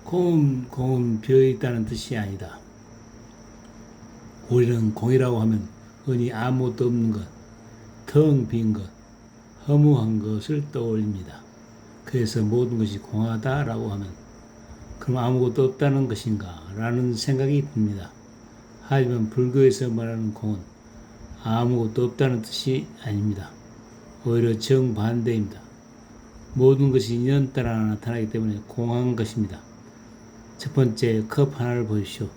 공은 비어있다는 뜻이 아니다. 우리는 공이라고 하면 흔히 아무것도 없는 것, 텅 빈 것, 허무한 것을 떠올립니다. 그래서 모든 것이 공하다라고 하면 그럼 아무것도 없다는 것인가 라는 생각이 듭니다. 하지만 불교에서 말하는 공은 아무것도 없다는 뜻이 아닙니다. 오히려 정반대입니다. 모든 것이 인연 따라 나타나기 때문에 공한 것입니다. 첫 번째 컵 하나를 보십시오.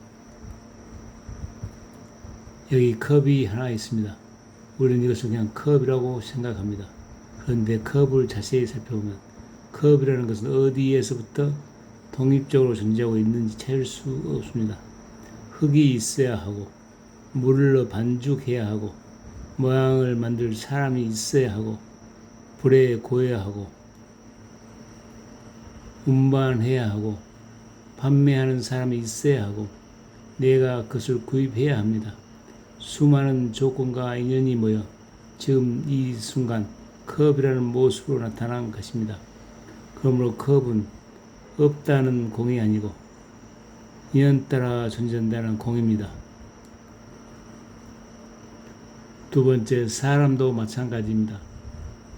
여기 컵이 하나 있습니다. 우리는 이것을 그냥 컵이라고 생각합니다. 그런데 컵을 자세히 살펴보면 컵이라는 것은 어디에서부터 독립적으로 존재하고 있는지 찾을 수 없습니다. 흙이 있어야 하고 물을 넣어 반죽해야 하고 모양을 만들 사람이 있어야 하고 불에 구워야 하고 운반해야 하고 판매하는 사람이 있어야 하고 내가 그것을 구입해야 합니다. 수많은 조건과 인연이 모여 지금 이 순간 컵이라는 모습으로 나타난 것입니다. 그러므로 컵은 없다는 공이 아니고 인연 따라 존재한다는 공입니다. 두 번째, 사람도 마찬가지입니다.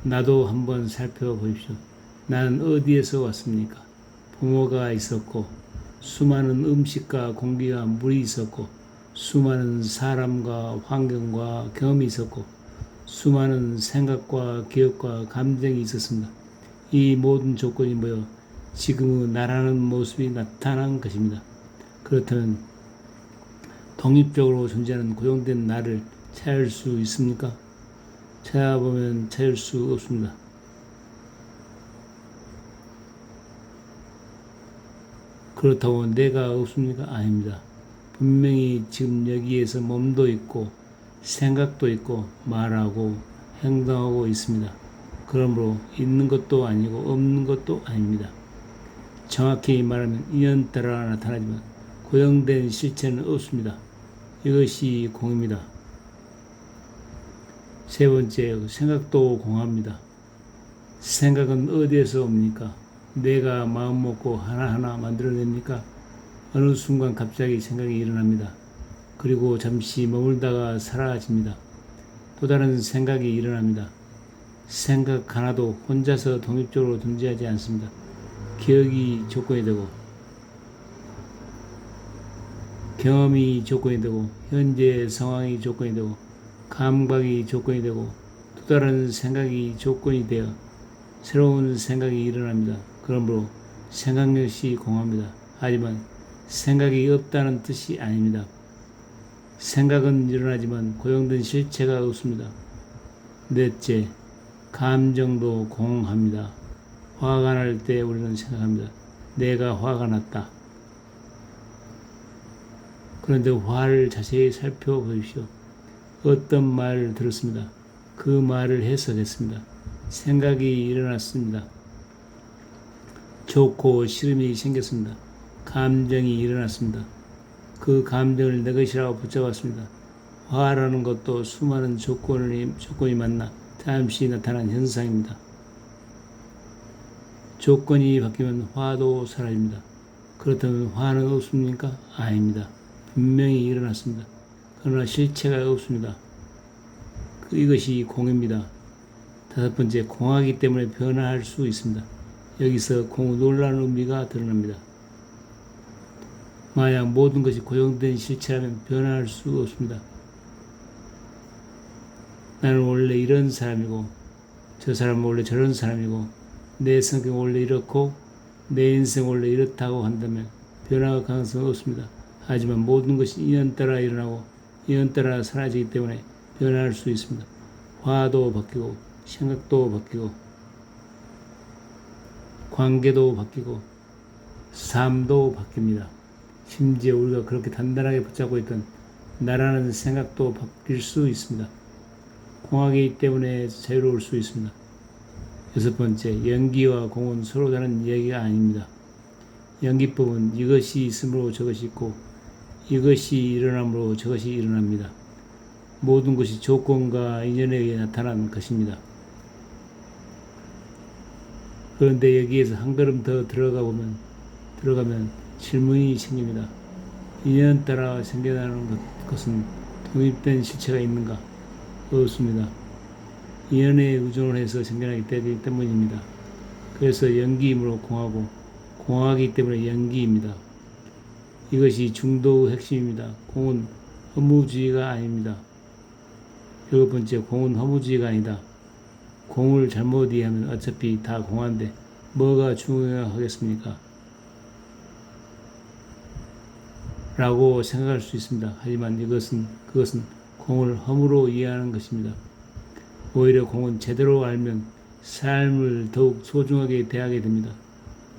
나도 한번 살펴보십시오. 나는 어디에서 왔습니까? 부모가 있었고 수많은 음식과 공기와 물이 있었고 수많은 사람과 환경과 경험이 있었고 수많은 생각과 기억과 감정이 있었습니다. 이 모든 조건이 모여 지금의 나라는 모습이 나타난 것입니다. 그렇다면 독립적으로 존재하는 고정된 나를 찾을 수 있습니까? 찾아보면 찾을 수 없습니다. 그렇다고 내가 없습니까? 아닙니다. 분명히 지금 여기에서 몸도 있고 생각도 있고 말하고 행동하고 있습니다. 그러므로 있는 것도 아니고 없는 것도 아닙니다. 정확히 말하면 인연 따라 나타나지만 고정된 실체는 없습니다. 이것이 공입니다. 세 번째, 생각도 공합니다. 생각은 어디에서 옵니까? 내가 마음 먹고 하나하나 만들어냅니까? 어느 순간 갑자기 생각이 일어납니다. 그리고 잠시 머물다가 사라집니다. 또 다른 생각이 일어납니다. 생각 하나도 혼자서 독립적으로 존재하지 않습니다. 기억이 조건이 되고 경험이 조건이 되고 현재 상황이 조건이 되고 감각이 조건이 되고 또 다른 생각이 조건이 되어 새로운 생각이 일어납니다. 그러므로 생각 역시 공합니다. 하지만 생각이 없다는 뜻이 아닙니다. 생각은 일어나지만 고정된 실체가 없습니다. 넷째, 감정도 공합니다. 화가 날 때 우리는 생각합니다. 내가 화가 났다. 그런데 화를 자세히 살펴보십시오. 어떤 말을 들었습니다. 그 말을 해석했습니다. 생각이 일어났습니다. 좋고 싫음이 생겼습니다. 감정이 일어났습니다. 그 감정을 내 것이라고 붙잡았습니다. 화라는 것도 수많은 조건이 만나 잠시 나타난 현상입니다. 조건이 바뀌면 화도 사라집니다. 그렇다면 화는 없습니까? 아닙니다. 분명히 일어났습니다. 그러나 실체가 없습니다. 이것이 공입니다. 다섯 번째, 공하기 때문에 변화할 수 있습니다. 여기서 공의 놀라운 의미가 드러납니다. 만약 모든 것이 고정된 실체라면 변화할 수 없습니다. 나는 원래 이런 사람이고 저 사람은 원래 저런 사람이고 내 성격은 원래 이렇고 내 인생 원래 이렇다고 한다면 변화가 가능성은 없습니다. 하지만 모든 것이 인연 따라 일어나고 인연 따라 사라지기 때문에 변화할 수 있습니다. 화도 바뀌고 생각도 바뀌고 관계도 바뀌고 삶도 바뀝니다. 심지어 우리가 그렇게 단단하게 붙잡고 있던 나라는 생각도 바뀔 수 있습니다. 공하기 때문에 자유로울 수 있습니다. 여섯 번째, 연기와 공은 서로 다른 이야기가 아닙니다. 연기법은 이것이 있으므로 저것이 있고 이것이 일어남으로 저것이 일어납니다. 모든 것이 조건과 인연에 의해 나타난 것입니다. 그런데 여기에서 한 걸음 더 들어가 보면 들어가면 질문이 생깁니다. 인연 따라 생겨나는 것은 독립된 실체가 있는가? 없습니다. 인연에 의존을 해서 생겨나기 때문입니다. 그래서 연기이므로 공하고, 공하기 때문에 연기입니다. 이것이 중도의 핵심입니다. 공은 허무주의가 아닙니다. 7번째, 공은 허무주의가 아니다. 공을 잘못 이해하면 어차피 다 공한데 뭐가 중요하겠습니까? 라고 생각할 수 있습니다. 하지만 그것은 공을 허무로 이해하는 것입니다. 오히려 공은 제대로 알면 삶을 더욱 소중하게 대하게 됩니다.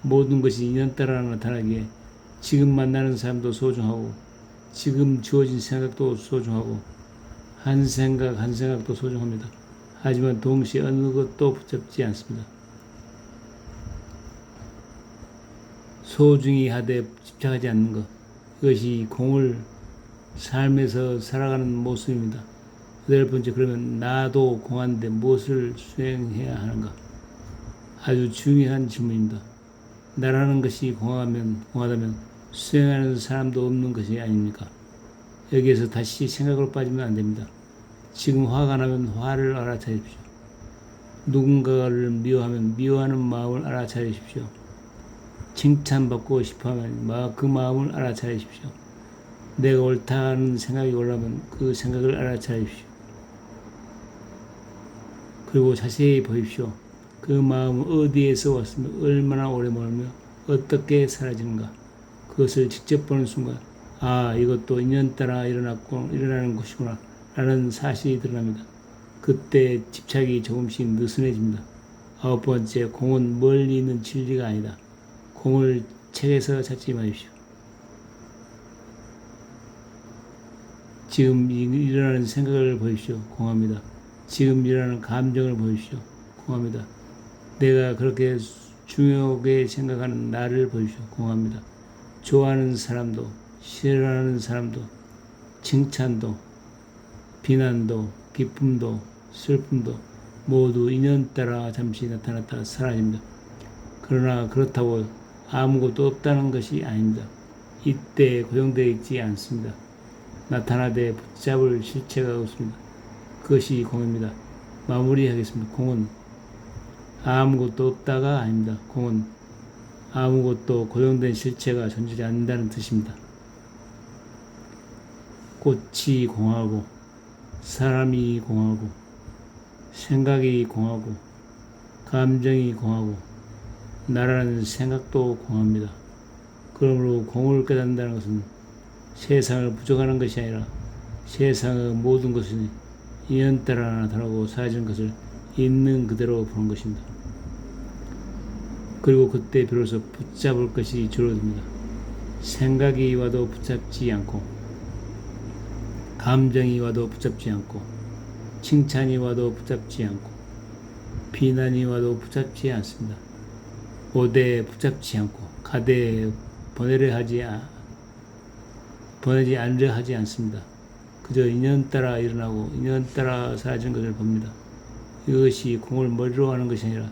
모든 것이 인연 따라 나타나기에 지금 만나는 사람도 소중하고 지금 주어진 생각도 소중하고 한 생각도 소중합니다. 하지만 동시에 어느 것도 붙잡지 않습니다. 소중히 하되 집착하지 않는 것, 이것이 공을 삶에서 살아가는 모습입니다. 8번째, 그러면 나도 공한데 무엇을 수행해야 하는가? 아주 중요한 질문입니다. 나라는 것이 공하다면 수행하는 사람도 없는 것이 아닙니까? 여기에서 다시 생각으로 빠지면 안 됩니다. 지금 화가 나면 화를 알아차리십시오. 누군가를 미워하면 미워하는 마음을 알아차리십시오. 칭찬받고 싶어하면 그 마음을 알아차리십시오. 내가 옳다는 생각이 올라오면 그 생각을 알아차리십시오. 그리고 자세히 보십시오. 그 마음은 어디에서 왔으며 얼마나 오래 머물며 어떻게 사라지는가. 그것을 직접 보는 순간 이것도 인연 따라 일어나는 것이구나 라는 사실이 드러납니다. 그때 집착이 조금씩 느슨해집니다. 9번째, 공은 멀리 있는 진리가 아니다. 공을 책에서 찾지 마십시오. 지금 일어나는 생각을 보십시오. 공합니다. 지금 일어나는 감정을 보십시오. 공합니다. 내가 그렇게 중요하게 생각하는 나를 보십시오. 공합니다. 좋아하는 사람도, 싫어하는 사람도, 칭찬도, 비난도, 기쁨도, 슬픔도 모두 인연 따라 잠시 나타났다 사라집니다. 그러나 그렇다고 아무것도 없다는 것이 아닙니다. 이때 고정되어 있지 않습니다. 나타나되 붙잡을 실체가 없습니다. 그것이 공입니다. 마무리하겠습니다. 공은 아무것도 없다가 아닙니다. 공은 아무것도 고정된 실체가 존재하지 않는다는 뜻입니다. 꽃이 공하고, 사람이 공하고, 생각이 공하고, 감정이 공하고, 나라는 생각도 공합니다. 그러므로 공을 깨닫는다는 것은 세상을 부정하는 것이 아니라 세상의 모든 것이 인연 따라 나타나고 사라지는 것을 있는 그대로 보는 것입니다. 그리고 그때 비로소 붙잡을 것이 줄어듭니다. 생각이 와도 붙잡지 않고, 감정이 와도 붙잡지 않고, 칭찬이 와도 붙잡지 않고, 비난이 와도 붙잡지 않습니다. 오되 붙잡지 않고, 가되 보내지 않으려 하지 않습니다. 그저 인연 따라 일어나고 인연 따라 사라지는 것을 봅니다. 이것이 공을 머리로 하는 것이 아니라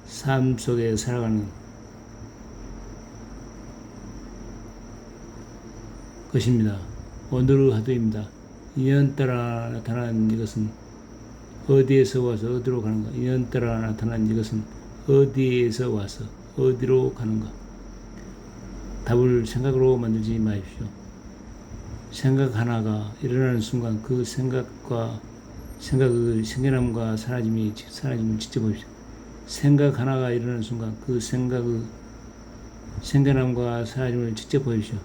삶 속에 살아가는 것입니다. 오늘의 하도입니다. 인연 따라 나타난 이것은 어디에서 와서 어디로 가는가? 인연 따라 나타난 이것은 어디에서 와서 어디로 가는가? 답을 생각으로 만들지 마십시오. 생각 하나가 일어나는 순간 그 생각의 생겨남과 사라짐을 직접 보십시오. 생각 하나가 일어나는 순간 그 생각의 생겨남과 사라짐을 직접 보십시오.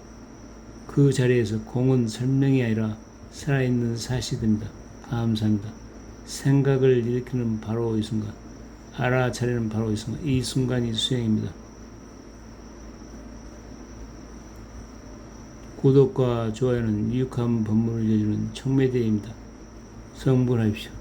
그 자리에서 공은 설명이 아니라 살아있는 사실이 됩니다. 감사합니다. 생각을 일으키는 바로 이 순간, 알아차리는 바로 이 순간, 이 순간이 수행입니다. 구독과 좋아요는 유익한 법문을 이어주는 청매대입니다. 성불하십시오.